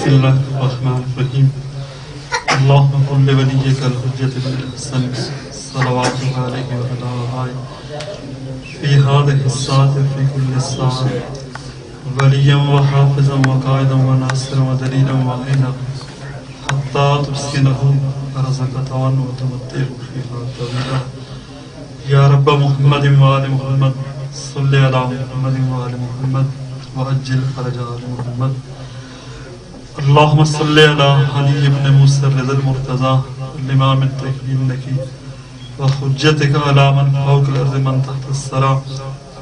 بسم الله الرحمن الرحيم اللهم قل لوليك الحجة بن الحسن صلوات عليه وعلى آله في هذه الساعة في كل ساعة وليا وحافظا وقائدا وناصرا ودليلا وعينا حتى تسكنه أرزك طوعا وتمتعه فيها طويلا يا رب محمد وآل محمد صل على محمد وآل محمد وعجل فرج آل محمد اللهم صل على علي بن موسى الرضا المرتضى الإمام الطاهر النقي وحجتك على من فوق الأرض من تحت الثرى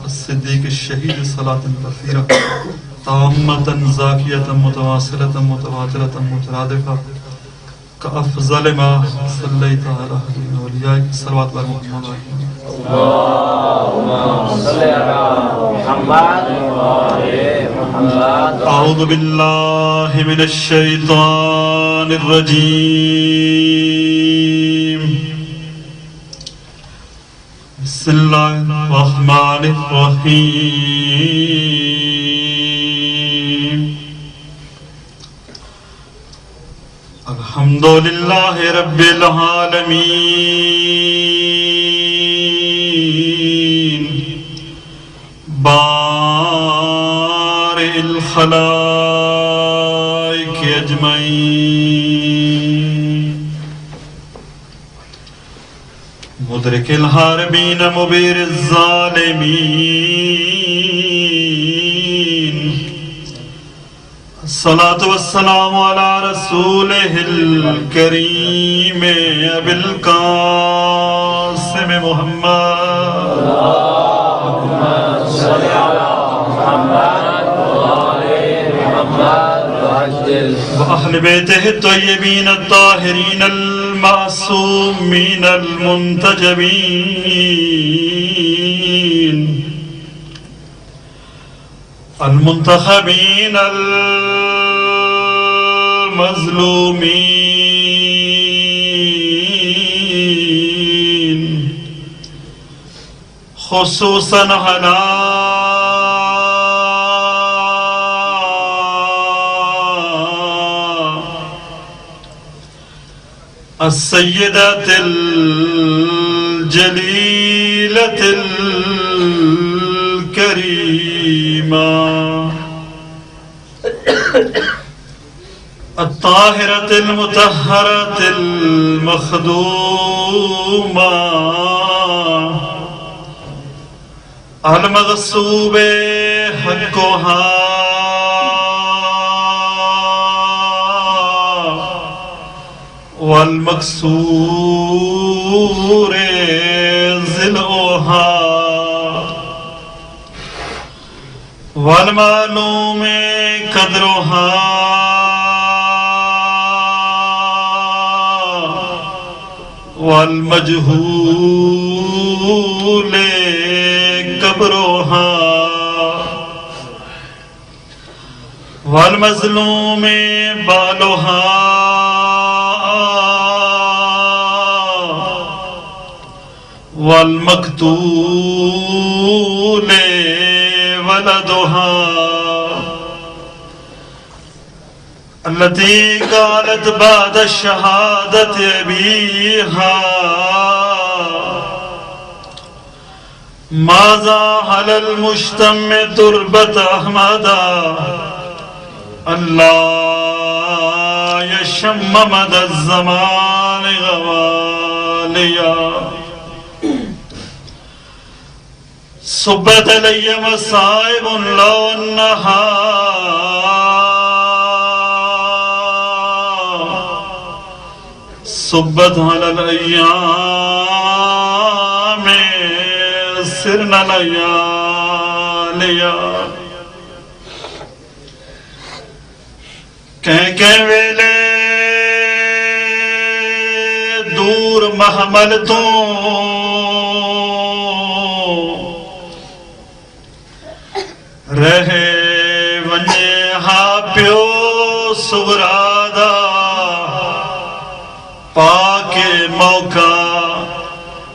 الصديق الشهيد صلاة كثيرة تامة زاكية متواصلة متواترة مترادفة كأفضل ما صليت على أهل أوليائك صلوات بر محمد اللهم صل على محمد وآل محمد. أعوذ بالله من الشيطان الرجيم بسم الله الرحمن الرحيم الحمد لله رب العالمين بارئ الخلائق أجمعين مدرك الهاربين مبير الظالمين الصلاة والسلام على رسوله الكريم أبي القاسم محمد اللهم صل على محمد وآل محمد وعجل وأهل بيته الطيبين الطاهرين المعصومين المنتجبين المنتخبين المظلومين خصوصا على السيدة الجليلة الكريمة الطاهرة المطهرة المخدومة المغصوب حقها والمكسور ضلعها والمعلوم قدرها والمجهول قبرها والمظلوم بالها والمقتول ولدها التي قالت بعد الشهادة أبيها ماذا على المجتمع تربة أحمدا الله يشم مدى الزمان غواليا صبت لي مصائب لو النهار صبت على الأيام سرنا لياليا کہ ویلے دور محمل تو رہے ونجے ہا پیو سغرادا پاکے موقع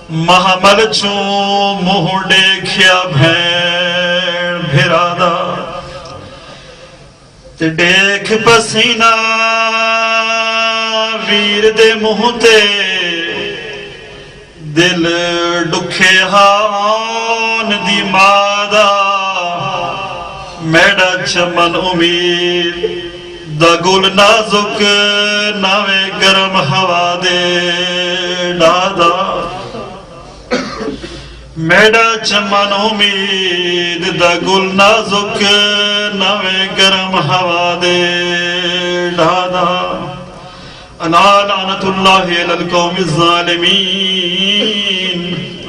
محمل چوں منہ دیکھیا بھین بھرادا تے دیکھ پسینہ ویر دے منہ تے دل ڈکھے ہان دی مادا میڈا چمن امید دا گل نازک ناوے گرم ہوا دے ڈادا میڈا چمن امید دا گل نازک ناوے گرم ہوا دے ڈادا انا لعنت اللہ علی القوم الظالمین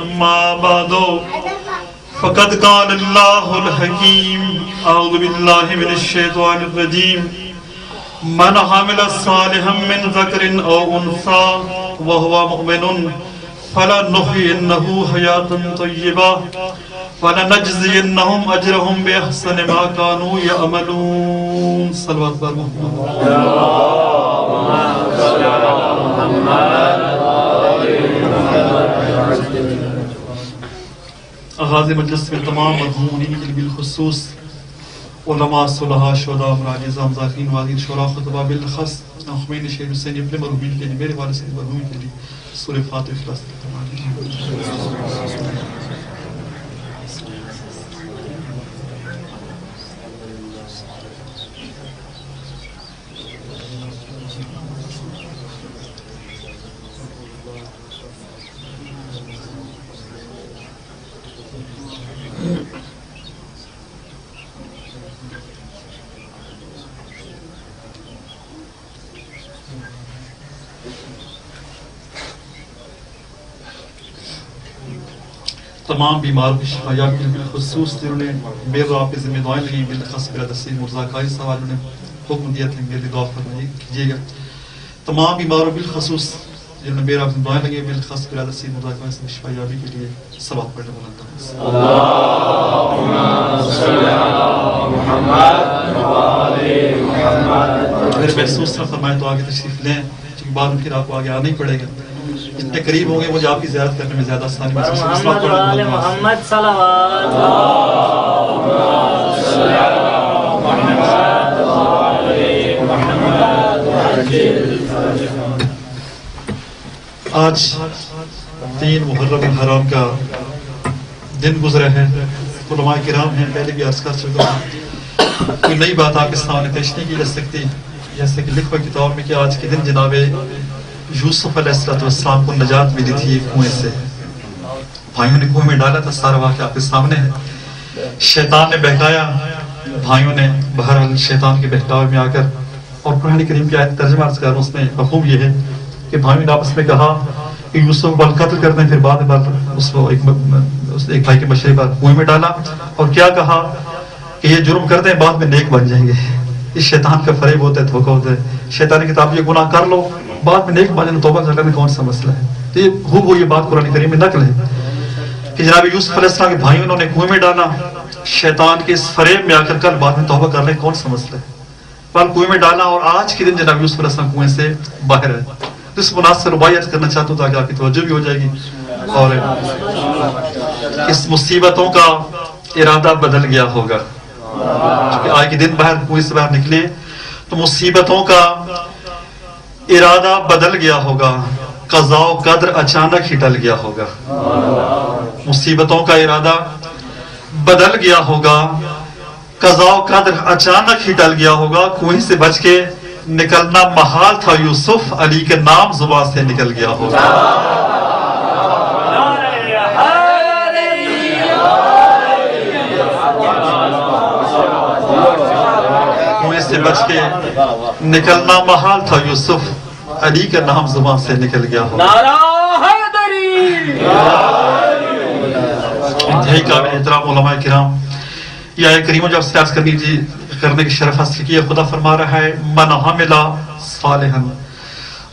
اما بعدو فقد قال اللہ الحکیم اعوذ باللہ من الشیطان الرجیم من حامل صالحا من ذکر او انثى وهو مؤمن فلنحيينه حیاة طیبہ فلنجزینهم اجرهم باحسن ما كانوا يعملون صلوات بر محمد آغاز مجلس میں تمام مرحومین کے بالخصوص علماء صلحاء شہداء مراجع زامزاکین وادین شعراء خطبہ بالخص خمین شہید حسین اپنے مرحومین کے لیے میرے والد سے مرحومین کے لیے سورہ فاتح اخلاص تمام بیمار کی شفا یاب کے بالخصوص جنہوں نے میرے آپ کے ذمہ دعائیں لگیں بالخص برادر سید مرزا قاری صاحب انہوں نے حکم دیا تھا میری دعا فرمائیے کیجیے گا تمام بیماروں بالخصوص جنہوں نے میرے آپ سے دعائیں لگیں بالخص برادر سید مرزا قاری صاحب شفا یابی کے لیے صلوات پڑھنے بلند اللہم صلی علی محمد وآل محمد اگر محسوس نہ فرمائیں تو آگے تشریف لیں چونکہ بعد ان کی آپ کو آگے آنا ہی پڑے گا جتنے قریب ہوں گے مجھے آپ کی زیارت کرنے میں زیادہ آسانی محسوس ہوگی محمد وآل محمد صلوات آج 3 محرم الحرام کا دن گزرے ہیں علماء کرام ہیں پہلے بھی عرض کر چکا ہوں کوئی نئی بات آپ کے سامنے پیش نہیں کی جا سکتی جیسے کہ لکھوا کتاب میں کہ آج کے دن جناب یوسف علیہ السلام کو نجات ملی تھی ایک کنویں سے بھائیوں نے کنویں میں ڈالا تھا سارا واقعہ آپ کے سامنے ہے شیطان نے بہکایا بھائیوں نے بہرحال شیطان کے بہکاوے میں آ کر اور قرآن کریم کی آیت ترجمہ عرض کر اس میں مفہوم یہ ہے کہ بھائیوں نے آپس میں کہا کہ یوسف کو قتل کر دیں پھر بعد میں اس کو ایک بھائی کے مشورے پر کنویں میں ڈالا اور کیا کہا کہ یہ جرم کر دیں بعد میں نیک بن جائیں گے اس شیطان کا فریب ہوتا ہے دھوکہ ہوتا ہے شیطان کی کتاب یہ گناہ کر لو بعد میں نیک بن توبہ کر لینے کون سا مسئلہ ہے تو یہ یہ بات قرآن کریم میں نقل ہے کہ جناب یوسف علیہ السلام کے بھائیوں انہوں نے کنویں میں ڈالا شیطان کے اس فریب میں آ کر بعد میں توبہ کر لیں کون سا مسئلہ ہے پر کنویں میں ڈالا اور آج کے دن جناب یوسف علیہ السلام کنویں سے باہر ہے تو اس مناسب سے رباعیت کرنا چاہتا ہوں تاکہ آپ کی توجہ بھی ہو جائے گی اور اس مصیبتوں کا ارادہ بدل گیا ہوگا کیونکہ آج کے دن کنویں سے باہر نکلے تو مصیبتوں کا ارادہ بدل گیا ہوگا قضاء و قدر اچانک ہی ٹل گیا ہوگا مصیبتوں کا ارادہ بدل گیا ہوگا قضاء و قدر اچانک ہی ٹل گیا ہوگا کنویں سے بچ کے نکلنا محال تھا یوسف علی کے نام زبان سے نکل گیا ہوگا کنویں سے بچ کے نکلنا محال تھا یوسف علی کا نام زبان سے نکل گیا ہوگا انتہائی قابل احترام علماء کرام یہ آیت کریمہ جو آپ سے عرض کرنے کی شرف حاصل کی ہے خدا فرما رہا ہے من عمل صالحا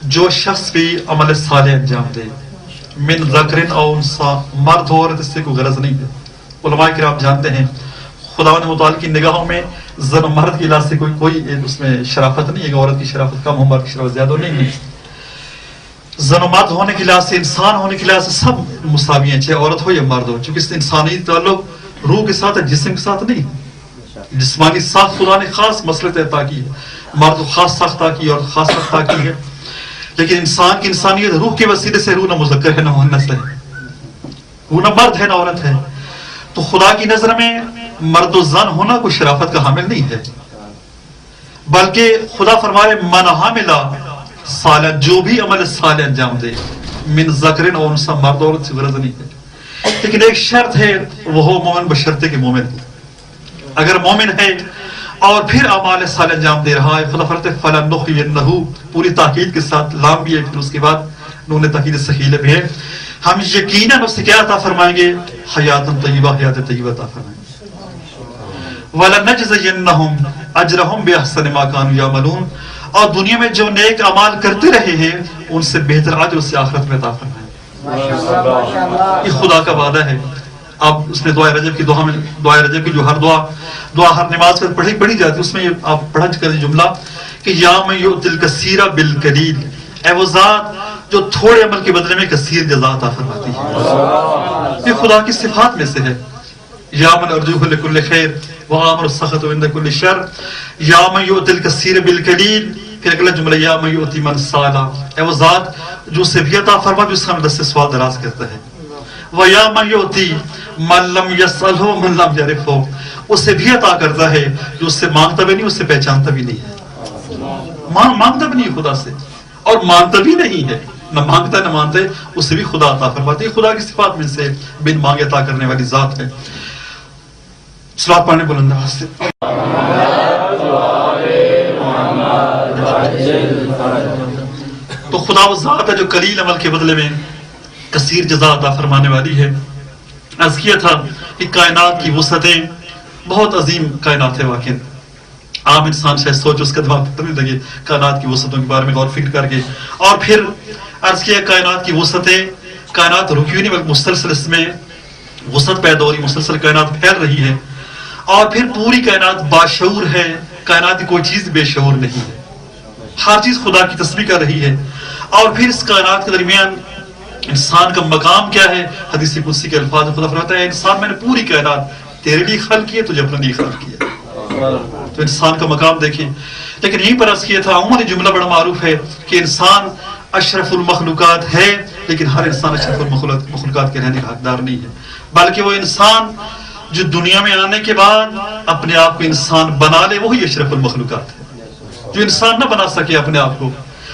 جو شخص بھی عمل صالح انجام دے من ذکر او انثى مرد ہو عورت اس سے کوئی غرض نہیں ہے علماء کرام جانتے ہیں خداوند متعال کی نگاہوں میں زن و مرد کی لحاظ سے کوئی اس میں شرافت نہیں ہے کہ عورت کی شرافت کم ہو مرد کی شرافت زیادہ نہیں ہے زن و مرد ہونے کی لحاظ سے انسان ہونے کی لحاظ سے سب مساوی ہیں چاہے عورت ہو یا مرد ہو چونکہ اس انسانی تعلق روح کے ساتھ ہے جسم کے ساتھ نہیں جسمانی ساخت خدا نے خاص مسلط عطا کی ہے، مرد کو خاص ساخت عطا کی اور خاص ساخت عطا کی ہے، لیکن انسان کی انسانیت روح کے وسیلے سے روح نہ مذکر ہے نہ مؤنث ہے، وہ نہ مرد ہے نہ عورت ہے. تو خدا کی نظر میں مرد و زن ہونا کوئی شرافت کا حامل نہیں ہے، بلکہ خدا فرمائے من عامل صالحا، جو بھی عمل صالح انجام دے، من ذکر اور انثی، مرد عورت سے غرض نہیں ہے، لیکن ایک شرط ہے، وہ ہو مومن، بشرطے کہ مومن ہو. اگر مومن ہے اور پھر اعمال صالح انجام دے رہا ہے، خدا فرماتے ہیں فَلَنُحْيِيَنَّهُ، پوری تاکید کے ساتھ، لام بھی ہے پھر اس کے بعد نون تاکید ثقیلہ بھی ہے، ہم یقیناً اس سے کیا عطا فرمائیں گے؟ حیات طیبہ، حیات طیبہ عطا فرمائیں گے. وَلَنَجْزِيَنَّهُمْ أَجْرَهُمْ بِأَحْسَنِ مَا كَانُوا يَعْمَلُونَ، اور دنیا میں جو نیک اعمال کرتے رہے ہیں ان سے بہتر اجر اس سے آخرت میں عطا فرمائیں گے. یہ خدا کا وعدہ ہے. آپ اس نے دعائے رجب کی دعا میں، دعائے رجب کی جو دعا ہر نماز پر پڑھی جاتی ہے، اس میں آپ پڑھا کریں جملہ کہ یا من یؤتی الکثیر بالقلیل، اے وہ ذات جو تھوڑے عمل کے بدلے میں کثیر جزا عطا فرماتی ہے. یہ خدا کی صفات میں سے ہے. یا من ارجوہ لکل خیر وآمر السخط عند کل شر، یا من یؤتی الکثیر بالقلیل. پھر اگلا جملہ یا من یؤتی من سالا، اے وہ ذات جو سے بھی عطا فرما جو اس کا مدد سے سوال دراز کرتا ہے. وَيَا مَنْ يُؤْتِي مَنْ لَمْ يَسْأَلْهُ مَنْ لَمْ يَعْرِفْهُ، اسے بھی عطا کرتا ہے جو اس سے مانگتا بھی نہیں، اس سے پہچانتا بھی نہیں ہے. مانگتا بھی نہیں خدا سے اور مانتا بھی نہیں ہے، نہ مانگتا نہ مانتے، اسے بھی خدا عطا فرماتے. خدا کی صفات میں سے بن مانگے عطا کرنے والی ذات ہے. صلوات پڑھنے بلند آواز سے. تو خدا وہ ذات ہے جو قلیل عمل کے بدلے میں کثیر جزا عطا فرمانے والی ہے. عرض کیا تھا کہ کائنات کی وسعتیں بہت عظیم کائنات ہے. واقعی عام انسان شاید سوچ اس کا دماغ پتہ نہیں لگے کائنات کی وسعتوں کے بارے میں غور فکر کر کے. اور پھر عرض کیا کائنات کی وسعتیں، کائنات رکی ہوئی نہیں بلکہ مسلسل اس میں وسعت پیدا ہو رہی، مسلسل کائنات پھیل رہی ہے. اور پھر پوری کائنات باشعور ہے، کائنات کی کوئی چیز بے شعور نہیں ہے، ہر چیز خدا کی تسبیح کر رہی ہے. اور پھر اس کائنات کے درمیان انسان کا مقام کیا ہے؟ حدیث قدسی کے الفاظ خدا فرماتا ہے انسان میں نے پوری کائنات تیرے لیے خلق کی ہے، تجھے اپنے لیے خلق کیا. تو انسان کا مقام دیکھیں. لیکن یہیں پر عرض کیا تھا عموماً جملہ بڑا معروف ہے کہ انسان اشرف المخلوقات ہے، لیکن ہر انسان اشرف المخلوقات کے رہنے کا حقدار نہیں ہے، بلکہ وہ انسان جو دنیا میں آنے کے بعد اپنے آپ کو انسان بنا لے وہی اشرف المخلوقات ہے. جو انسان نہ بنا سکے اپنے آپ کو،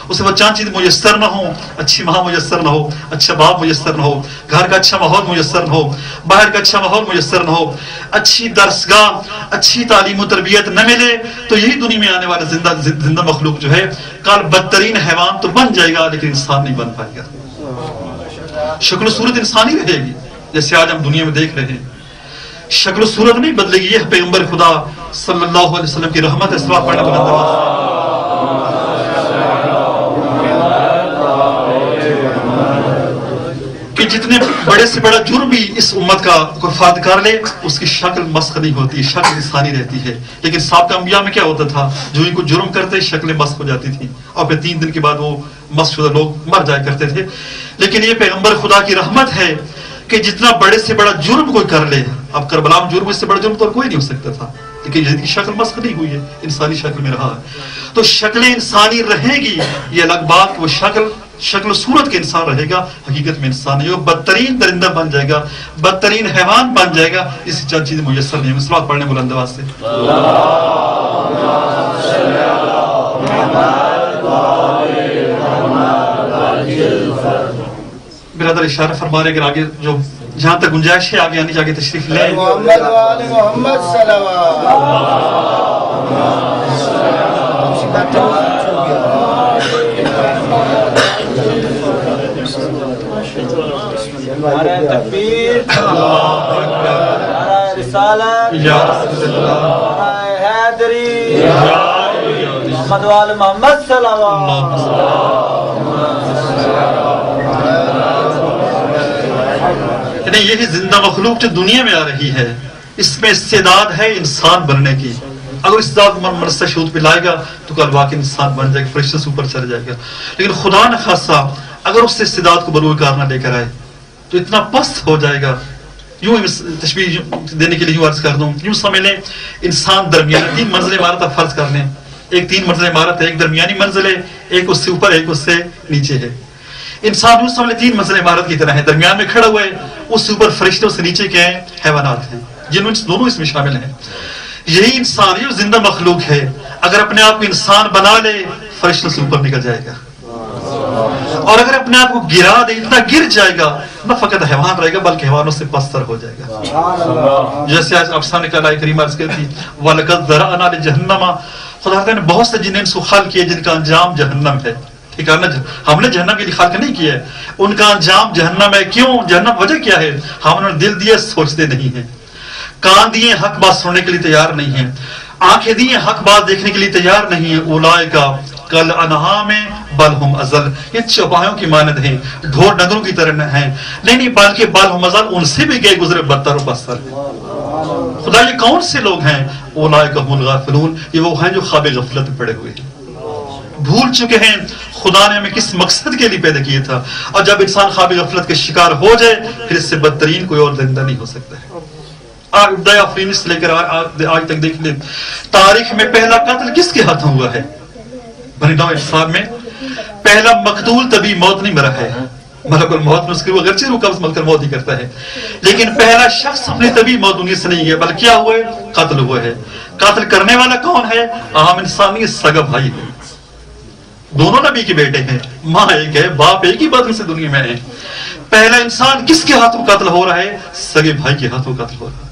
اسے وہ چند چیز میسر نہ ہو، اچھی ماں میسر نہ ہو، اچھا باپ میسر نہ ہو، گھر کا اچھا ماحول میسر نہ ہو، باہر کا اچھا ماحول میسر نہ ہو، اچھی درسگاہ، اچھی تعلیم و تربیت نہ ملے، تو یہی دنیا میں آنے والا زندہ مخلوق جو ہے کل بدترین حیوان تو بن جائے گا لیکن انسان نہیں بن پائے گا. شکل و صورت انسانی رہے گی جیسے آج ہم دنیا میں دیکھ رہے ہیں، شکل و صورت نہیں بدلے گی. یہ پیغمبر خدا صلی اللہ علیہ وسلم کی رحمت ہے. سوال پڑھنا بلند آواز کہ جتنے بڑے سے بڑا جرم بھی اس امت کا کوئی فرد کر لے اس کی شکل مسخ نہیں ہوتی، شکل انسانی رہتی ہے. لیکن سابقہ انبیاء میں کیا ہوتا تھا؟ جو ان کو جرم کرتے شکلیں مسخ ہو جاتی تھی اور پھر 3 دن کے بعد وہ مسخ شدہ لوگ مر جایا کرتے تھے. لیکن یہ پیغمبر خدا کی رحمت ہے کہ جتنا بڑے سے بڑا جرم کوئی کر لے، اب کربلا میں جرم اس سے بڑا جرم تو کوئی نہیں ہو سکتا تھا، لیکن یزید کی شکل مسخ نہیں ہوئی ہے، انسانی شکل میں رہا ہے. تو شکلیں انسانی رہیں گی، یہ الگ بات کہ وہ شکل و صورت کے انسان رہے گا، حقیقت میں انسان نہیں. وہ بدترین درندہ بن جائے گا، بدترین حیوان بن جائے گا. اسی چند چیزیں میسر نہیں ہیں. سلوات پڑھنے بلند آواز سے. برادر اشارہ فرما رہے اگر آگے جو جہاں تک گنجائش ہے آگے آنے جاگے تشریف لیں. محمد وآل محمد صلوات. نعرہ تکبیر، نعرہ رسالت، نعرہ حیدری، محمد وآل محمد صلوات. یہی زندہ مخلوق جو دنیا میں آ رہی ہے اس میں استعداد ہے انسان بننے کی. اگر استعداد مرثہ شعور پہ لائے گا تو کل واقعی انسان بن جائے گا، فرشتے سے اوپر چڑھ جائے گا. لیکن خدا نخواستہ اگر اس سے استعداد کو بروئے کار نہ لے کر آئے تو اتنا پست ہو جائے گا یوں تشبیہ دینے کے لیے یوں عرض کر دوں، یوں سمجھ لیں انسان درمیان 3 منزل عمارت آپ فرض کر لیں، ایک 3 منزل عمارت ہے، ایک درمیانی منزل ہے، ایک اس سے اوپر ایک اس سے نیچے ہے. انسان یوں سمجھ لیں 3 منزل عمارت کی طرح ہے، درمیان میں کھڑا ہوا ہے، اس سے اوپر فرشتے، اس سے نیچے کیا ہیں؟ حیوانات ہیں، جنہوں دونوں اس میں شامل ہیں. یہی انسان یہ زندہ مخلوق ہے، اگر اپنے آپ کو انسان بنا لے فرشتوں سے اوپر نکل جائے گا، اور اگر اپنے آپ کو گرا دے اتنا گر جائے گا نہ فقط حیوان رہے گا بلکہ حیوانوں سے پستر ہو جائے گا. جیسے آج افسانے کا آیت کریمہ عرض کرتی وَلَقَدْ ذَرَأْنَا لِجَهَنَّمَ، خدا تعالیٰ نے بہت سے جن انس کو خلق کیے جن کا انجام جہنم ہے. ٹھیک ہے نا، ہم نے جہنم کے لیے خلق نہیں کیا ہے، ان کا انجام جہنم ہے. کیوں جہنم؟ وجہ کیا ہے؟ ہم نے دل دیے سوچتے نہیں ہیں، کان دیے حق بات سننے کے لیے تیار نہیں ہیں، آنکھیں دیے حق بات دیکھنے کے لیے تیار نہیں ہیں. اولئک کل انعام بل ہم اضل، یہ چوپایوں کی مانند ہیں، ڈھور ڈنگروں کی طرح ہیں، نہیں بلکہ بل ہم اضل، ان سے بھی گئے گزرے بدتر و بستر. خدا یہ کون سے لوگ ہیں؟ اولئک هم الغافلون، یہ وہ ہیں جو خواب غفلت میں پڑے ہوئے ہیں، بھول چکے ہیں خدا نے ہمیں کس مقصد کے لیے پیدا کیا تھا. اور جب انسان خواب غفلت کے شکار ہو جائے پھر اس سے بدترین کوئی اور زندہ نہیں ہو سکتا ہے. ابتدائی آفرینی سے لے کر آج تک دیکھ لیں تاریخ میں پہلا قتل کس کے ہاتھوں ہوا ہے؟ بنی نوع انسان میں پہلا مقتول طبی موت نہیں مرا ہے، ملک الموت میں اس کے اگرچہ روح قبض مل کر موت ہی کرتا ہے، لیکن پہلا شخص اپنی طبی موت دنیا سے نہیں گیا بلکہ کیا ہوا ہے؟ قتل ہوا ہے. قتل کرنے والا کون ہے؟ عام انسان نہیں، سگا بھائی ہے. دونوں نبی کے بیٹے ہیں، ماں ایک ہے، باپ ایک ہی بدن سے دنیا میں ہے. پہلا انسان کس کے ہاتھوں قتل ہو رہا ہے؟ سگے بھائی کے ہاتھوں قتل ہو رہا ہے.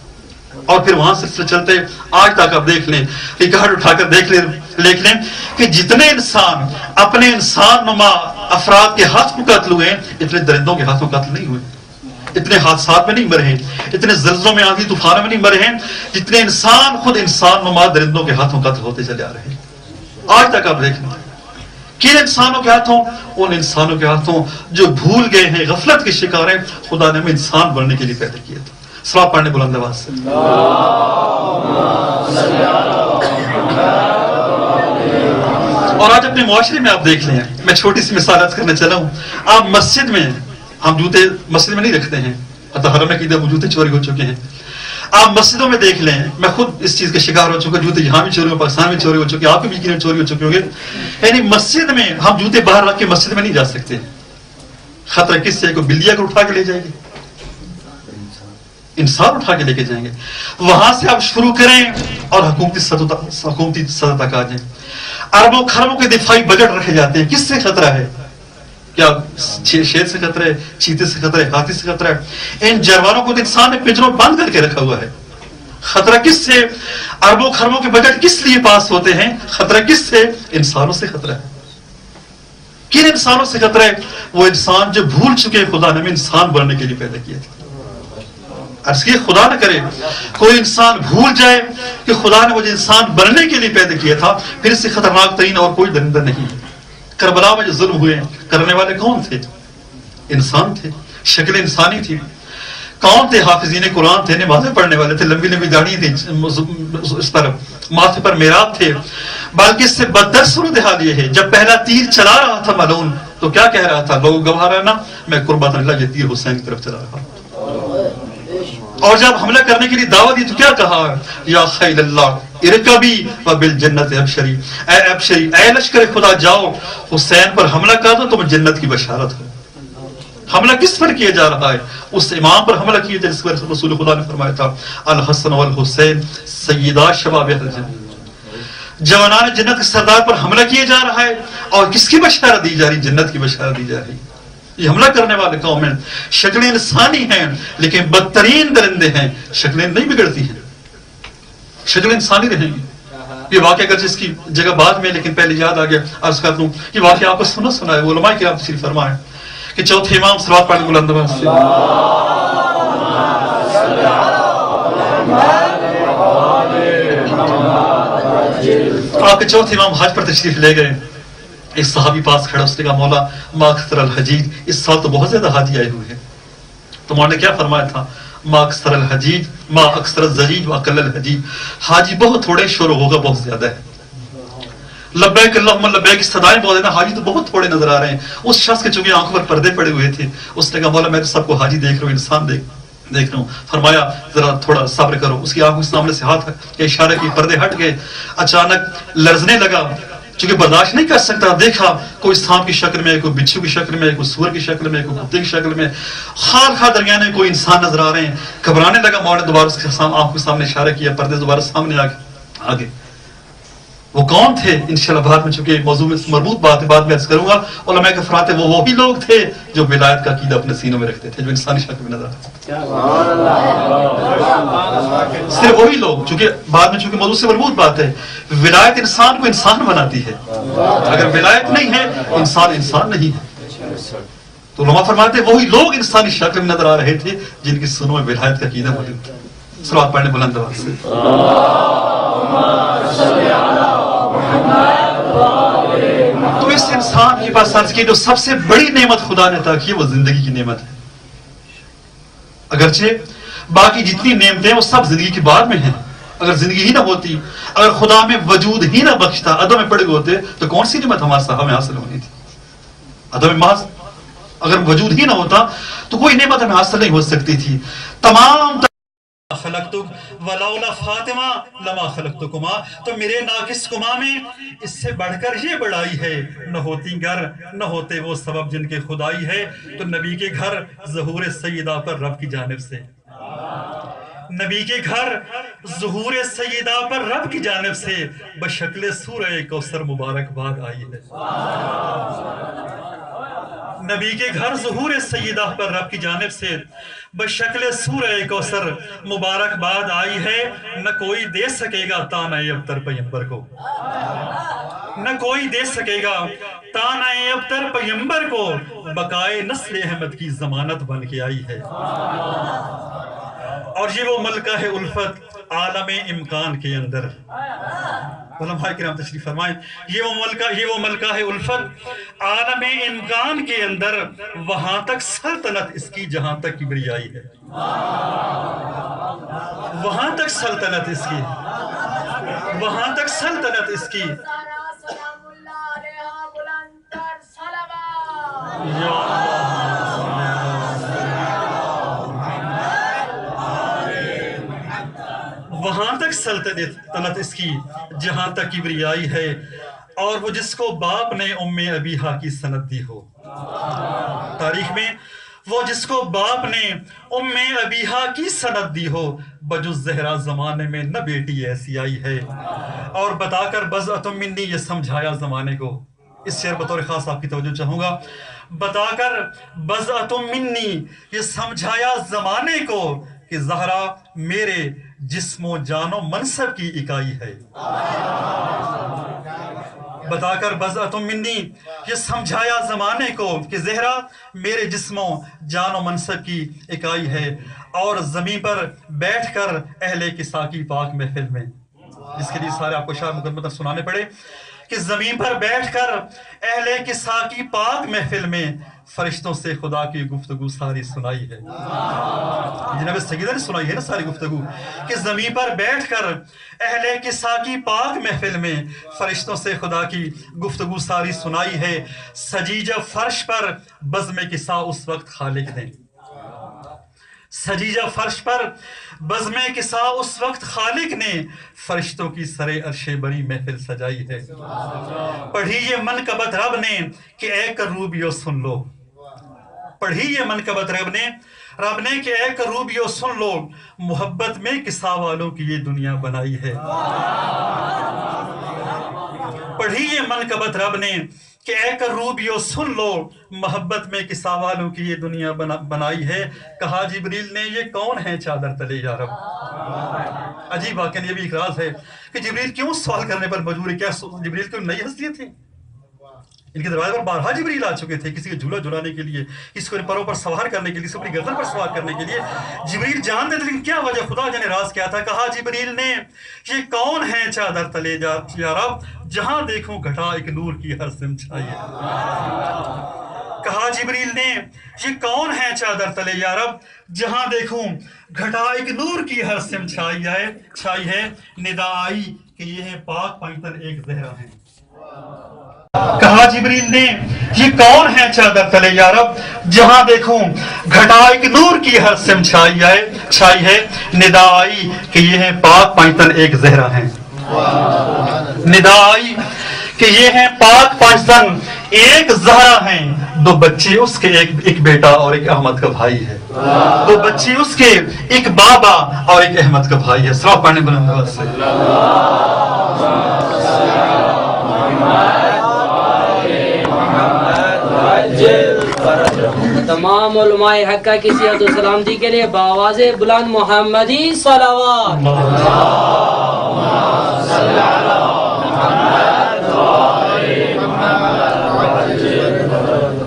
اور پھر وہاں سے چلتے آج تک آپ دیکھ لیں، ریکارڈ اٹھا کر دیکھ لیں کہ جتنے انسان اپنے انسان نما افراد کے ہاتھ میں قتل ہوئے اتنے درندوں کے ہاتھوں قتل نہیں ہوئے، اتنے حادثات میں نہیں مرے ہیں، اتنے زلزلوں میں آندھی طوفانوں میں نہیں مرے ہیں جتنے انسان خود انسان نما درندوں کے ہاتھوں قتل ہوتے چلے آ رہے ہیں. آج تک آپ دیکھ لیں کن انسانوں کے ہاتھوں؟ ان انسانوں کے ہاتھوں جو بھول گئے ہیں، غفلت کے شکار ہیں. خدا نے ہمیں انسان بننے کے لیے پیدا کیا تھا. صلوات پڑھنے بلند آواز سے. اور آج اپنے معاشرے میں آپ دیکھ لیں، میں چھوٹی سی مثال عرض کرنے چلا ہوں. آپ مسجد میں، ہم جوتے مسجد میں نہیں رکھتے ہیں، حتی حرم میں کئی جوتے چوری ہو چکے ہیں. آپ مسجدوں میں دیکھ لیں، میں خود اس چیز کا شکار ہو چکا، جوتے یہاں بھی چوری ہو، پاکستان میں چوری ہو چکے، آپ بھی یقیناً چوری ہو چکے ہوں گے. یعنی مسجد میں ہم جوتے باہر رکھ کے مسجد میں نہیں جا سکتے. خطرہ کس سے؟ کوئی بلی اگر اٹھا کے لے جائے گی، انسان اٹھا کے لے کے جائیں گے. وہاں سے آپ شروع کریں اور حکومتی سطح تک آ جائیں. اربوں خربوں کے دفاعی بجٹ رکھے جاتے ہیں. کس سے خطرہ ہے؟ کیا شیر سے خطرہ ہے؟ چیتے سے خطرہ ہے؟ ہاتھی سے خطرہ ہے؟ ان جانوروں کو انسان نے پنجروں بند کر کے رکھا ہوا ہے. خطرہ کس سے؟ اربوں خربوں کے بجٹ کس لیے پاس ہوتے ہیں؟ خطرہ کس سے؟ انسانوں سے خطرہ ہے. کن انسانوں سے خطرہ ہے؟ وہ انسان جو بھول چکے خدا نے ہمیں انسان بننے کے لیے پیدا کیا تھا. عرض کی خدا نہ کرے کوئی انسان بھول جائے کہ خدا نے مجھے انسان بننے کے لیے پیدا کیا تھا، پھر اس سے خطرناک ترین اور کوئی درندہ نہیں. کربلا میں جو ظلم ہوئے کرنے والے کون تھے؟ انسان تھے، شکل انسانی تھی. کون تھے؟ حافظین قرآن تھے، نمازیں پڑھنے والے تھے، لمبی لمبی داڑھی تھی، اس پر ماتھے پر میراب تھے. بلکہ اس سے بدتر صورتحال یہ ہے، جب پہلا تیر چلا رہا تھا ملعون تو کیا کہہ رہا تھا؟ لوگ گواہ رہنا میں قربت اللہ، یہ تیر حسین کی طرف چلا رہا. اور جب حملہ کرنے کے لیے دعوت دی تو کیا کہا؟ یا خیل اللہ ارکبی وبالجنت ابشری، اے ابشری، اے لشکر خدا جاؤ حسین پر حملہ کر دو تمہیں جنت کی بشارت ہو. حملہ کس پر کیا جا رہا ہے؟ اس امام پر حملہ کیا جس پر رسول خدا نے فرمایا تھا الحسن والحسین سیدہ شباب اہل جنت، جوانان جنت کے سردار پر حملہ کیا جا رہا ہے. اور کس کی بشارت دی جا رہی؟ جنت کی بشارت دی جا رہی. یہ حملہ کرنے والے قوم ہیں، شکلیں انسانی ہیں لیکن بدترین درندے ہیں. شکلیں نہیں بگڑتی ہیں، شکلیں انسانی رہیں گی. یہ واقعہ اگر جس کی جگہ بعد میں لیکن پہلے یاد آ گیا عرض کر دوں. یہ واقعہ آپ کو سنا ہے، علماء کرام تشریف فرمائے کہ چوتھے امام صلوات پڑھنے بلند آواز سے. آپ کے چوتھے امام حج پر تشریف لے گئے. ایک صحابی پاس کھڑا، اس نے کہا مولا ما اکثر الحجیج، اس سال تو بہت زیادہ حاجی آئے ہوئے ہیں. تو مولا نے کیا فرمایا تھا؟ ما اکثر الحجیج ما اکثر الزجیج واقل الحجیج، حاجی بہت تھوڑے، شور ہوگا بہت زیادہ ہے. لبیک اللہم لبیک صدائیں بہت زیادہ، حاجی تو بہت تھوڑے نظر آ رہے ہیں. اس شخص کے چونکہ آنکھوں پر پردے پڑے ہوئے تھے اس نے کہا مولا میں تو سب کو حاجی دیکھ رہا ہوں، انسان دیکھ رہا ہوں. فرمایا ذرا تھوڑا صبر کرو. اس کی آنکھوں کے سامنے سے ہاتھ کے اشارے کی پردے ہٹ گئے. اچانک لرزنے لگا چونکہ برداشت نہیں کر سکتا. دیکھا کوئی سانپ کی شکل میں, کوئی بچھو کی شکل میں, کوئی سور کی شکل میں, کوئی کتے کی شکل میں, خال درمیان میں کوئی انسان نظر آ رہے ہیں. گھبرانے لگا. مولا نے دوبارہ اس کے آنکھوں کے سامنے اشارہ کیا, پردے دوبارہ سامنے آگے. وہ کون تھے انشاءاللہ بعد میں, چونکہ موضوع میں مربوط بات ہے, بعد میں عرض کروں گا. علماء کے فرماتے ہیں وہ وہی لوگ تھے جو ولایت کا عقیدہ اپنے سینوں میں رکھتے تھے, جو انسانی شکل میں نظر آتے تھے. صرف وہی لوگ, چونکہ بعد میں چونکہ موضوع سے مربوط بات ہے. ولایت انسان کو انسان بناتی ہے. اگر ولایت نہیں ہے انسان انسان نہیں ہے. تو علماء فرماتے ہیں وہی لوگ انسانی شکل میں نظر آ رہے تھے جن کی سنوں میں ولایت کا عقیدہ موجود تھا. صلوات پڑھنے بلند آواز سے. تو اس انسان کے پاس عرض کی جو سب سے بڑی نعمت خدا نے عطا کی وہ زندگی کی نعمت ہے. اگرچہ باقی جتنی نعمتیں وہ سب زندگی کے بعد میں ہیں. اگر زندگی ہی نہ ہوتی, اگر خدا میں وجود ہی نہ بخشتا, عدم میں پڑے ہوتے, تو کون سی نعمت ہمارے صاحب میں حاصل ہونی تھی؟ عدم محض اگر وجود ہی نہ ہوتا تو کوئی نعمت ہمیں حاصل نہیں ہو سکتی تھی. تمام خلقتک ولولا فاطمہ لما خلقتکما. تو میرے ناقص کما میں اس سے بڑھ کر یہ بڑائی ہے. نہ ہوتی گھر, نہ ہوتے وہ سبب جن کے خدائی ہے. تو نبی کے گھر ظہور سیدہ پر رب کی جانب سے, نبی کے گھر ظہور سیدہ پر رب کی جانب سے بشکل سورہ کوثر مبارکباد آئی ہے. نبی کے گھر ظہور سیدہ پر رب کی جانب سے بشکل سورہ کوثر مبارکباد آئی ہے. نہ کوئی دے سکے گا تانۂ ابتر پیغمبر کو, نہ کوئی دے سکے گا تانۂ ابتر پیغمبر کو. بقائے نسل احمد کی ضمانت بن کے آئی ہے. اور یہ وہ ملکہ ہے الفت عالم امکان کے اندر. علماء کرام تشریف فرمائیں, یہ وہ ملکہ ہے الفت عالم امکان کے اندر. وہاں تک سلطنت اس کی جہاں تک کبریائی ہے. وہاں تک سلطنت اس کی, وہاں تک سلطنت اس کی. وہاں تک سلطنت اس کی جہاں تک کبریائی ہے. اور وہ جس کو باپ نے ام ابیہا کی سند دی ہو, تاریخ میں وہ جس کو باپ نے ام ابیہا کی سند دی ہو, بجز زہرا زمانے میں نہ بیٹی ایسی آئی ہے. اور بتا کر بضعۃ منی یہ سمجھایا زمانے کو. اس شعر بطور خاص آپ کی توجہ چاہوں گا. بتا کر بضعۃ منی یہ سمجھایا زمانے کو کہ زہرا میرے جسم و جان و منصب کی اکائی ہے. بتا کر بضعۃ منی یہ سمجھایا زمانے کو کہ زہرا میرے جسم و جان و منصب کی اکائی ہے. اور زمین پر بیٹھ کر اہل کسا کی پاک محفل میں, جس کے لیے سارے آپ کو شعر مقدمتاً سنانے پڑے, کہ زمین پر بیٹھ کر اہل کسا کی پاک محفل میں فرشتوں سے خدا کی گفتگو ساری سنائی ہے. جناب سیدہ نے سنائی ہے نا ساری گفتگو, کہ زمین پر بیٹھ کر اہل کسا کی پاک محفل میں فرشتوں سے خدا کی گفتگو ساری سنائی ہے. سجی جب فرش پر بزم کسا اس وقت خالق نے, سجی جب فرش پر بزم کسا اس وقت خالق نے فرشتوں کی سرے عرش بری محفل سجائی ہے. پڑھی یہ منقبت رب نے کہ اے کروبیو سن لو, پڑھی یہ منقبت رب نے کہ اے کروبیو سن لو, محبت میں کسا والوں کی یہ دنیا بنائی ہے. پڑھی یہ منقبت رب نے کہ اے کروبیو سن لو, محبت میں کسا والوں کی یہ دنیا بنائی ہے. کہا جبریل نے یہ کون ہے چادر تلے یا رب. عجیب واقعہ, یہ بھی ایک راز ہے کہ جبریل کیوں سوال کرنے پر مجبور ہے. کیا جبریل کیوں نئی ہستیاں تھیں؟ ان کے دروازے پر بارہا جبریل آ چکے تھے, کسی کو جھولا جھلانے کے لیے, کسی کو ان پروں پر سوار کرنے کے لیے, کسی کو اپنی گردن پر سوار کرنے کے لیے. جبریل جانتے تھے لیکن کیا وجہ, خدا جانے راز کیا تھا. کہا جبریل نے یہ کون ہے چادر تلے یا رب, جہاں دیکھوں گھٹا ایک نور کی ہر سمت چھائی ہے. کہا جبریل نے یہ کون ہے چادر تلے یا رب, جہاں دیکھوں گھٹا ایک نور کی ہر سمت چھائی ہے. ندا آئی کہ یہ ہے پاک پنتن ایک زہرا ہے. کہا جبریل نے یہ کون ہے چادر تلے یا رب؟ جہاں دیکھوں گھٹا ایک نور کی ہر سم چھائی ہے، ندا آئی کہ یہ ہے پاک پانچتن ایک زہرا ہے، ندا آئی کہ یہ ہے پاک پانچتن ایک زہرا ہیں، دو بچے اس کے ایک بیٹا اور ایک احمد کا بھائی ہے، دو بچے اس کے ایک بابا اور ایک احمد کا بھائی ہے۔ سلام پڑھنے بلند آواز سے تمام علماء حقہ کی صحت و سلامتی کے لیے بآواز بلند محمدی صلوات۔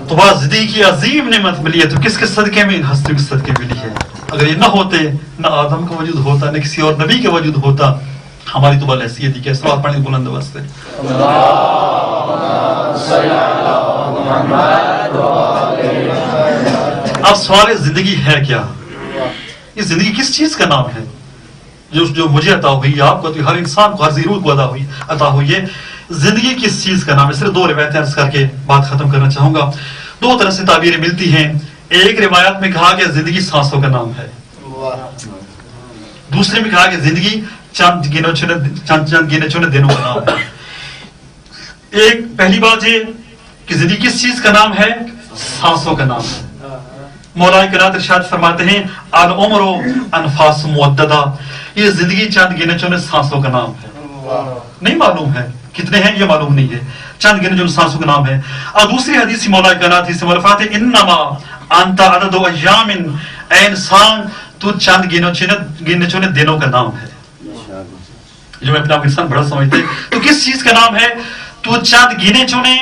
تو بات زندگی کی عظیم نعمت ملی ہے، تو کس کے صدقے میں؟ ان ہستیوں کے صدقے ملی ہے۔ اگر یہ نہ ہوتے، نہ آدم کا وجود ہوتا، نہ کسی اور نبی کا وجود ہوتا، ہماری تو بل حیثیت ہی کیا؟ سلوات پڑھنے بلند آواز سے اب سوال زندگی ہے کیا؟ یہ زندگی کس چیز کا نام ہے جو مجھے عطا ہوئی، آپ کو، ہر انسان کو، ہر ضرورت کو عطا ہوئی ہے؟ زندگی کس چیز کا نام ہے؟ صرف دو روایتیں عرض کر کے بات ختم کرنا چاہوں گا۔ دو طرح سے تعبیریں ملتی ہیں۔ ایک روایت میں کہا کہ زندگی سانسوں کا نام ہے، دوسرے میں کہا کہ زندگی چند گنے چنے دنوں کا نام ہے۔ ایک پہلی بات یہ کہ زندگی کس چیز کا نام ہے؟ سانسوں کا نام ہے۔ مولا کرام ارشاد فرماتے ہیں العمر انفاس معددہ، یہ زندگی چند گنے چنے سانسوں کا نام ہے۔ نہیں معلوم ہے کتنے ہیں، یہ معلوم نہیں ہے، چند گنے چنے سانسوں کا نام ہے۔ اور دوسری حدیث مولا کرام سے ملفات ہے انما انت عدد ایام، اے انسان تو چند گنے چنے دنوں کا نام ہے۔ جو میں اپنا انسان بڑا سمجھتے، تو کس چیز کا نام ہے؟ تو چند گنے چنے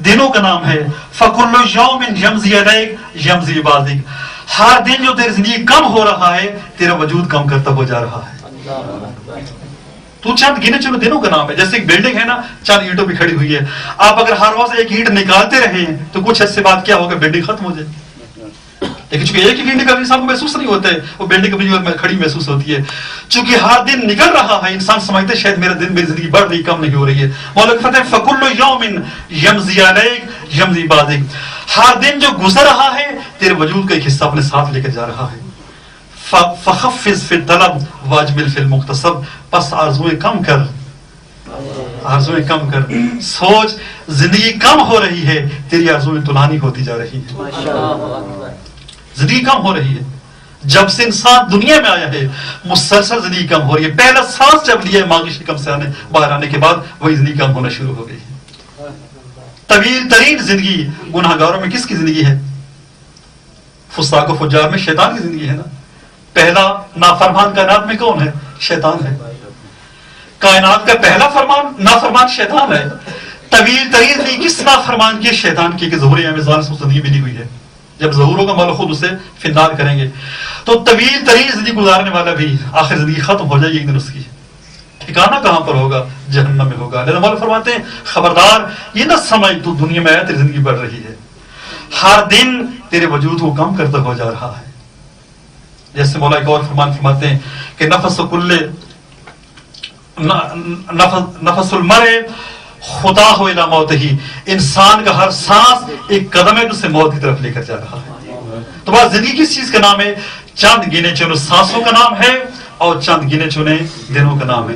دنوں کا نام ہے۔ فَكُلُّ يَوْمٍ يَمْضِي عَلَيْكَ يَمْضِي بَعْضِكَ، ہر دن جو تیری زندگی کم ہو رہا ہے، تیرا وجود کم کرتا ہو جا رہا ہے۔ تو چند گنے چنے دنوں کا نام ہے۔ جیسے ایک بلڈنگ ہے نا، چند اینٹوں پہ کھڑی ہوئی ہے، آپ اگر ہر روز ایک اینٹ نکالتے رہیں تو کچھ ایسے بات کیا ہوگا، بلڈنگ ختم ہو جائے۔ لیکن چونکہ ایک ہی اینٹ کا انسان کو محسوس نہیں ہوتا ہے، وہ بلڈنگ اپنی کھڑی محسوس ہوتی ہے۔ چونکہ ہر دن نکل رہا ہے، انسان سمجھتے شاید میرا دن، میری زندگی بڑھ رہی، کم نہیں ہو رہی ہے۔ مولا کہتے ہیں فَكُلُّ يَوْمٍ يَمْضِي عَلَيْكَ يَمْضِي بَعْضِكَ، ہر دن جو گزر رہا ہے تیرے وجود کا ایک حصہ اپنے ساتھ لے کر جا رہا ہے۔ فَخَفِّضْ فِي الطَّلَبِ وَأَجْمِلْ فِي الْمُقْتَصَبِ، بس آرزویں کم کر، آرزویں کم کر۔ سوچ زندگی کم ہو رہی ہے، تیری آرزویں طولانی ہوتی جا رہی ہے، زندگی کم ہو رہی ہے۔ جب سے انسان دنیا میں آیا ہے مسلسل زندگی کم ہو رہی ہے۔ پہلا سانس جب لیا ہے ماں کی شکم سے باہر آنے کے بعد، وہی زندگی کم ہونا شروع ہو گئی ہے۔ طویل ترین زندگی گناہ گاروں میں کس کی زندگی ہے؟ فساق و فجار میں شیطان کی زندگی ہے نا۔ پہلا نافرمان کائنات میں کون ہے؟ شیطان ہے۔ کائنات کا پہلا فرمان نافرمان شیطان ہے۔ طویل ترین زندگی کس نافرمان کی؟ شیطان کی، کہ ظہور اعمال سے زندگی ملی ہوئی ہے۔ جب ظہور ہوگا مولا خود اسے فنار کریں گے۔ تو طویل ترین زندگی گزارنے والا بھی آخر زندگی ختم ہو جائے گی ایک دن، اس کی ٹھکانہ کہاں پر ہوگا؟ جہنم میں ہوگا۔ لہذا مولا فرماتے ہیں خبردار یہ نہ سمجھ تو دنیا میں آیا تیری زندگی بڑھ رہی ہے، ہر دن تیرے وجود کو کم کرتا ہو جا رہا ہے۔ جیسے مولا ایک اور فرماتے ہیں کہ نفس المرء خدا ہو الی موت ہی، انسان کا ہر سانس ایک قدم ہے جو اسے موت کی طرف لے کر جا رہا ہے۔ تو بات زندگی کس چیز کا نام ہے؟ چند گنے چنے سانسوں کا نام ہے اور چند گنے چنے دنوں کا نام ہے۔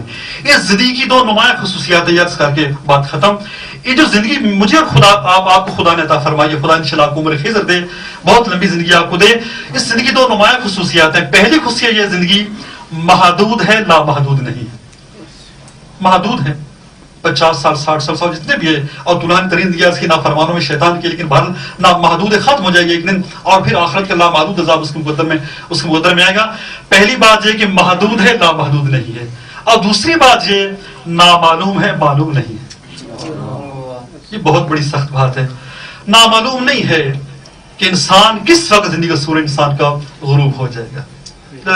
اس زندگی کی دو نمایاں خصوصیات یاد کر کے بات ختم۔ یہ جو زندگی مجھے خدا آپ کو خدا نے عطا فرمائی ہے، خدا انشاءاللہ آپ کو عمر خضر دے، بہت لمبی زندگی آپ کو دے۔ اس زندگی دو نمایاں خصوصیات ہیں۔ پہلی خصوصیت یہ زندگی محدود ہے، لامحدود نہیں ہے۔ محدود ہے، 50 سال 60 سال جتنے بھی ہے، اور طولانی ترین زندگی اس کی نافرمانوں میں شیطان کی، لیکن بہرحال نامحدود ہے، ختم ہو جائے گی ایک دن، اور پھر آخرت کا لامحدود عذاب اس کے مقدر میں آئے گا۔ پہلی بات یہ کہ محدود ہے، لامحدود نہیں ہے، اور دوسری بات یہ نامعلوم ہے، معلوم نہیں ہے۔ یہ بہت بڑی سخت بات ہے۔ نامعلوم نہیں ہے کہ انسان کس وقت زندگی کا سورج انسان کا غروب ہو جائے گا۔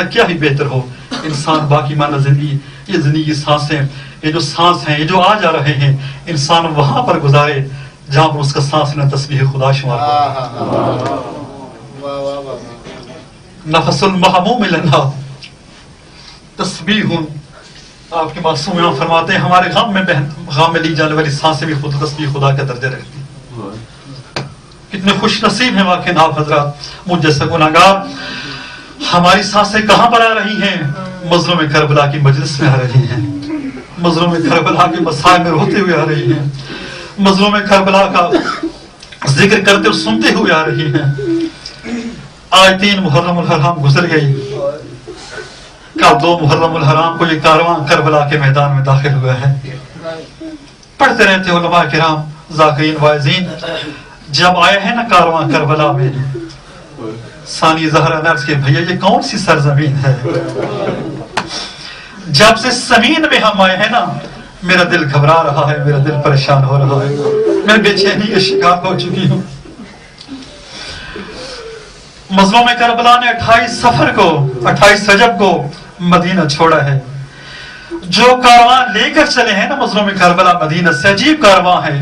کیا ہی بہتر ہو انسان باقی مانا زندگی، یہ زندگی کی سانسیں، یہ جو سانس ہیں، یہ جو آ جا رہے ہیں، انسان وہاں پر گزارے جہاں پر اس کا سانس نہ تسبیح خدا شمار ہو۔ نفس المحموم لنا تسبیح آپ کے معصوم امام فرماتے ہیں ہمارے غم میں لی جانے والی سانسیں بھی خود تسبیح خدا کا درجہ رکھتی ہیں. کتنے خوش نصیب ہیں واقعی آپ حضرات. مجھ جیسا گناہگار ہماری سانسیں کہاں پر آ رہی ہیں؟ مظلوم کربلا کی مجلس میں آ رہی ہیں. مظلوم کربلا کے مسائل میں روتے ہوئے آ رہی ہیں. مظلوم کربلا کا ذکر کرتے اور سنتے ہوئے آ رہی ہیں. آج 3 محرم الحرام گزر گئی. کل 2 محرم الحرام کو یہ کارواں کربلا کے میدان میں داخل ہوا ہے. پڑھتے رہتے علماء کرام ذاکرین واعظین. جب آئے ہیں نا کارواں کربلا میں، ثانی زہرا نے عرض کہ بھیا یہ کون سی سرزمین ہے؟ جب سے زمین میں ہم آئے ہیں نا میرا دل گھبرا رہا ہے، میرا دل پریشان ہو رہا ہے، میں بے چینی کا شکار ہو چکی ہوں. مظلوم کربلا نے 28 رجب کو مدینہ چھوڑا ہے. جو کارواں لے کر چلے ہیں نا مظلوم کربلا مدینہ سے، عجیب کارواں ہے،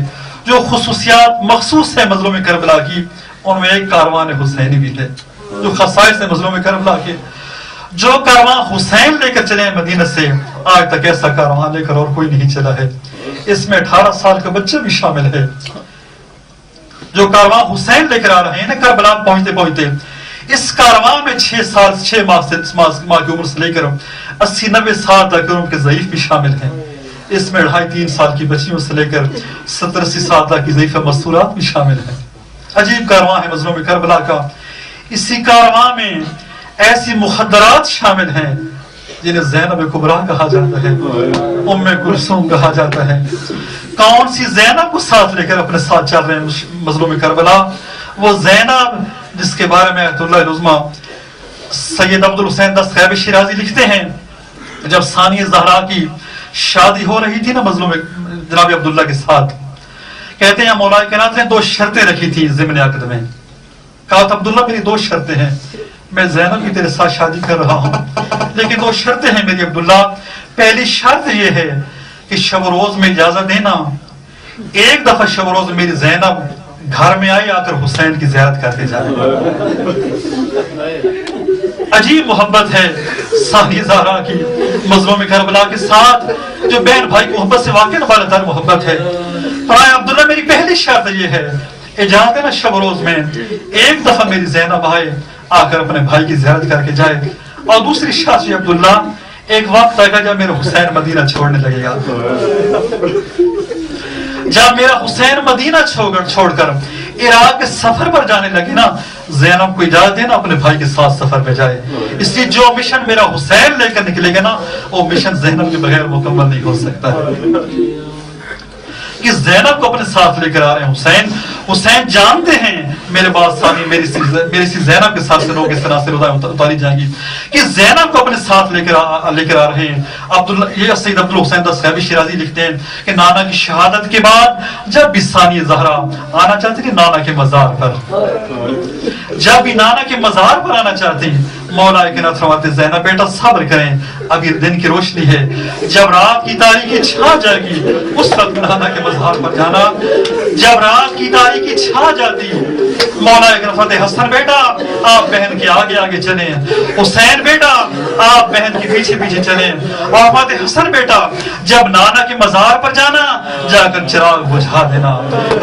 جو خصوصیات مخصوص ہے مظلوم کربلا کی، ان میں ایک کاروان حسینی بھی ہے. جو خصائص ہے مظلوم کربلا کے، جو کارواں حسین لے کر چلے ہیں مدینہ سے، آج تک ایسا کارواں لے کر اور کوئی نہیں چلا ہے. اس میں 18 سال کا بچہ بھی شامل ہے. جو کارواں حسین لے کر آ رہے ہیں نا کربلا پہنچتے اس کارواں میں 6 ماہ کی عمر سے لے کر 80-90 سال تک عمر کے ضعیف بھی شامل ہیں. اس میں 2.5-3 سال کی بچیوں سے لے کر 70-80 سال تک کی ضعیف مستورات بھی شامل ہیں. عجیب کارواں ہے مظلوم کربلا کا. اسی کارواں میں ایسی مخدرات شامل ہیں جنہیں زینب کبریٰ کہا جاتا ہے، ام کلثوم کہا جاتا ہے. کون سی زینب کو ساتھ لے کر اپنے ساتھ چل رہے ہیں مظلوم کربلا؟ وہ زینب جس کے بارے میں آیت اللہ العظمیٰ سید عبدالحسین دستخیب شیرازی لکھتے ہیں جب ثانی زہرا کی شادی ہو رہی تھی نا مظلوم جناب عبداللہ کے ساتھ، کہتے ہیں مولا کائنات نے 2 شرطیں رکھی تھی ضمن عقد میں. کہا تھا عبداللہ میری 2 شرطیں ہیں، میں زینب کی تیرے ساتھ شادی کر رہا ہوں لیکن 2 شرطیں ہیں میری عبداللہ. پہلی شرط یہ ہے کہ شب و روز میں اجازت دینا، ایک دفعہ شب و روز میری زینب گھر میں آئی آ کر حسین کی زیارت کرتے جائے. عجیب محبت ہے ثانی زہرا کی مظلوم کربلا کے ساتھ، جو بہن بھائی کی محبت سے واقعی بالاتر محبت ہے. فرمایا عبداللہ میری پہلی شرط یہ ہے اجازت دینا شب و روز میں ایک دفعہ میری زینب آئے آ کر اپنے بھائی کی زیارت کر کے جائے. اور دوسری شرط یہ عبداللہ ایک وقت آئے گا جب میرا حسین مدینہ چھوڑنے لگے گا. جب میرا حسین مدینہ چھوڑ کر عراق کے سفر پر جانے لگے نا زینب کو اجازت دینا اپنے بھائی کے ساتھ سفر پہ جائے. اس لیے جو مشن میرا حسین لے کر نکلے گا نا وہ مشن زینب کے بغیر مکمل نہیں ہو سکتا ہے. کہ زینب کو اپنے ساتھ لے کر آ رہے ہیں حسین جانتے ہیں میرے بعد ثانی میری سی زینب کے ساتھ سے لوگ اس طرح سے روزہ اتاری جائیں گی کہ زینب کو اپنے ساتھ لے کر آ رہے ہیں. عبداللہ یہ سید عبدالحسین دستخیب شیرازی لکھتے ہیں کہ نانا کی شہادت کے بعد جب بھی ثانی زہرا آنا چاہتی تھی نانا کے مزار پر، جب بھی نانا کے مزار پر آنا چاہتی مولا کائنات فرماتے زینب بیٹا صبر کریں ابھی دن کی روشنی ہے، جب رات کی تاریکی چھا جائے گی اس وقت نانا کے مزار پر جانا. جب رات کی تاریکی چھا جاتی مولا فرماتے حسن بیٹا آپ بہن کے آگے آگے چلیں، حسین بیٹا آپ بہن کے پیچھے پیچھے چلیں. اور فرماتے حسن بیٹا جب نانا کے مزار پر جانا جا کر چراغ بجھا دینا.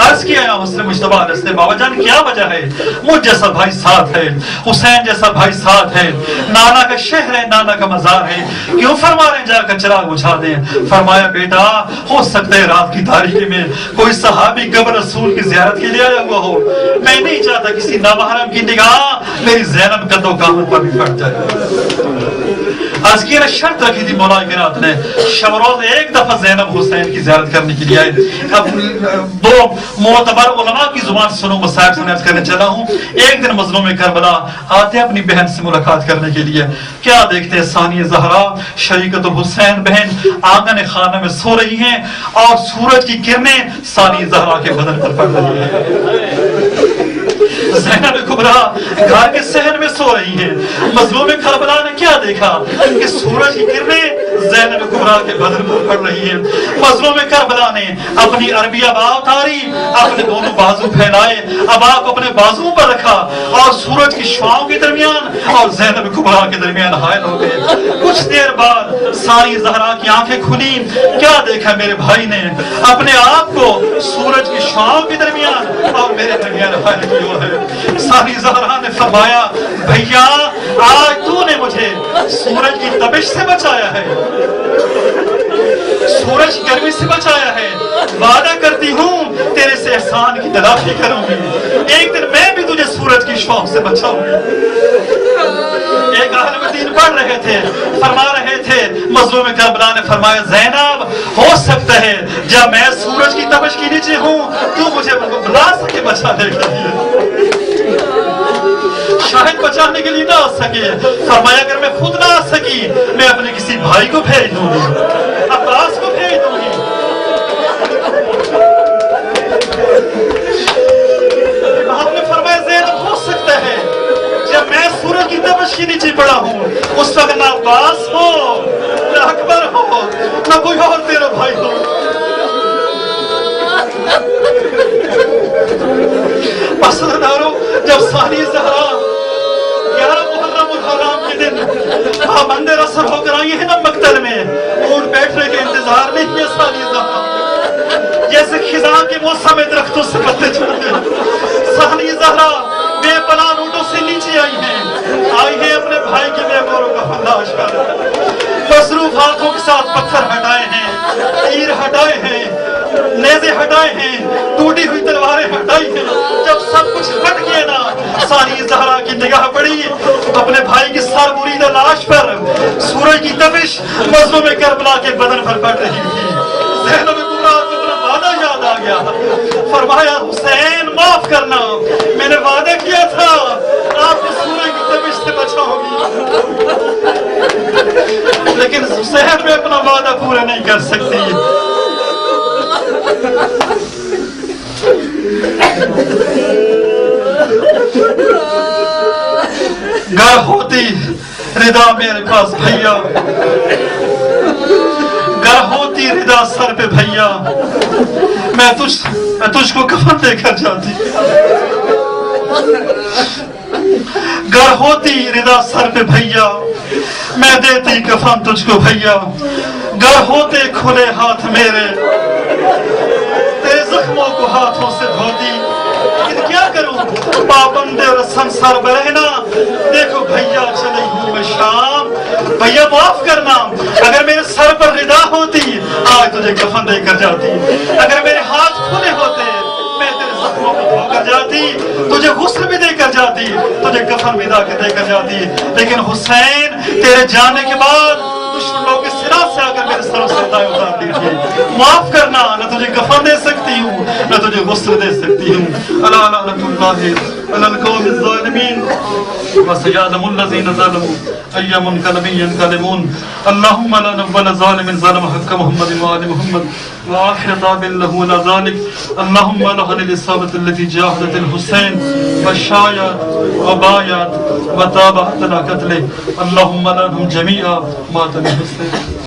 عرض کیا یا مسلم مجتبیٰ علیہ بابا جان کیا وجہ ہے؟ مجھ جیسا بھائی ساتھ ہے، حسین جیسا بھائی ساتھ ہے، نانا کا شہر ہے، نانا کا مزار ہے، کیوں فرما رہے ہیں جا کر چراغ بجھا دیں؟ فرمایا بیٹا ہو سکتا ہے رات کی تاریکی میں کوئی صحابی قبر رسول کی زیارت کے لیے آیا ہوا ہو، میں نہیں چاہتا کسی نامحرم کی نگاہ میری زینب قد و قامت پر بھی پڑ جائے. آج کی شرط رکھی تھی مولا کائنات نے شب روز ایک دفعہ زینب حسین کی زیارت کرنے کے لیے آئے. اب 2 معتبر علماء کی زبان سنو مسائب سے عرض کرنے چلا ہوں. ایک دن مظلوم کربلا آتے اپنی بہن سے ملاقات کرنے کے لیے، کیا دیکھتے ہیں ثانی زہرا شریکت الحسین بہن آنگن خانہ میں سو رہی ہیں اور سورج کی کرنیں ثانی زہرا کے بدن پر پڑ رہی ہیں. زینب کبریٰ گھر کے صحن میں سو رہی ہیں. مظلوم کربلا نے کیا دیکھا کہ سورج کی کرنیں زینب کبریٰ کے بدن پر پڑ رہی ہے. مظلوم کربلا نے اپنی عربی ابا اتاری, اپنے دونوں بازو پھیلائے, ابا کو اپنے بازو پر رکھا اور سورج کی شعاؤں کے درمیان اور زینب کبریٰ کے درمیان حائل ہو گئے. کچھ دیر بعد ساری زہرا کی آنکھیں کھلی. کیا دیکھا میرے بھائی نے؟ اپنے آپ کو سورج کی شعاؤں کے درمیان اور میرے درمیان حائل کیا ہے. ساری زہرا نے فرمایا, بھیا آج تو نے مجھے سورج کی تپش سے بچایا ہے, سورج کی گرمی سے بچایا ہے. وعدہ کرتی ہوں تیرے سے احسان کی تلافی کروں گی. ایک دن میں بھی تجھے سورج کی شعاؤں سے بچاؤں گی. ایک عالم دین پڑھ رہے تھے, فرما رہے تھے, مظلوم کربلا نے فرمایا, زینب ہو سکتا ہے جب میں سورج کی تپش کے نیچے ہوں تو مجھے بلا سکے بچانے کے لیے, شاید بچانے کے لیے نہ آ سکے. فرمایا اگر میں خود نہ آ سکی میں اپنے کسی بھائی کو بھیج دوں گی, عباس کو بھیج دوں گی. آپ نے فرمایا زینب ہو سکتا ہے جب میں سورج کی تپش کے نیچے پڑا ہوں اس وقت نہ عباس ہو, نہ اکبر ہو, نہ کوئی اور تیرا بھائی ہو. پسنداروں, جب ثانی زہرا 11 محرم الحرام کے دن پابند رسل ہو کر آئی ہیں نا مقتل میں, اونٹ بیٹھنے کے انتظار نہیں ہے ثانی زہرا. جیسے خزاں کے موسم میں درختوں سے پتے چھوڑتے ہیں, ثانی زہرا بے پناہ اونٹوں سے نیچے آئی ہیں اپنے بھائی کے بے گوروں کا فلاش کر. مصروف ہاتھوں کے ساتھ پتھر ہٹائے ہیں, تیر ہٹائے ہیں, نیزے ہٹائے ہیں, ٹوٹی ہوئی تلواریں ہٹائی ہیں. جب سب کچھ ہٹ گیا نا, ثانی زہرا کی نگاہ پڑی اپنے بھائی کی سر بریدہ لاش پر. سورج کی تپش مظلوم کربلا کے بدن پر پڑ رہی تھی. زینب کبریٰ کو اپنا وعدہ یاد آ گیا. فرمایا, حسین معاف کرنا, میں نے وعدہ کیا تھا آپ کو سورج کی تپش سے بچاؤں گی, لیکن حسین میں اپنا وعدہ پورا نہیں کر سکتی. گر ہوتی ردا میرے پاس بھیا, گر ہوتی ردا سر پہ بھیا, میں تجھ کو کفن دے کر جاتی. گر ہوتی ردا سر پہ بھیا, میں دیتی کفن تجھ کو بھیا. گر ہوتے کھلے ہاتھ میرے, تیرے زخموں کو ہاتھوں سے دھوتی. لیکن کیا کروں, پابند رسم سر برہنا, دیکھو بھیا چلی ہوں میں شام. بھیا معاف کرنا, اگر میرے سر پر ردا ہوتی آج تجھے کفن دے کر جاتی. اگر میرے ہاتھ کھلے ہوتے میں تیرے زخموں کو دھو کر جاتی, تجھے غسل بھی دے کر جاتی, تجھے کفن بھی دے کر جاتی. لیکن حسین تیرے جانے کے بعد دشمنوں کے سرا سے آ کر میرے سروں سے دائیں اتارتی تھی. معاف کرنا, نہ تجھے کفن دے سکتی ہوں نہ تجھے غسل دے سکتی ہوں. الا لعنت اللہ علی القوم الظالمین وسيعلم الذين ظلموا اي منقلب ينقلبون. اللهم لا نقبل ظالم ظلم حق محمد وآل محمد واخر دعوانا له على ذلك. اللهم لعن الاصابه التي جاهدت الحسين وشايعت وبايعت وتابعت على قتله. اللهم لعنهم جميعا مات الحسين.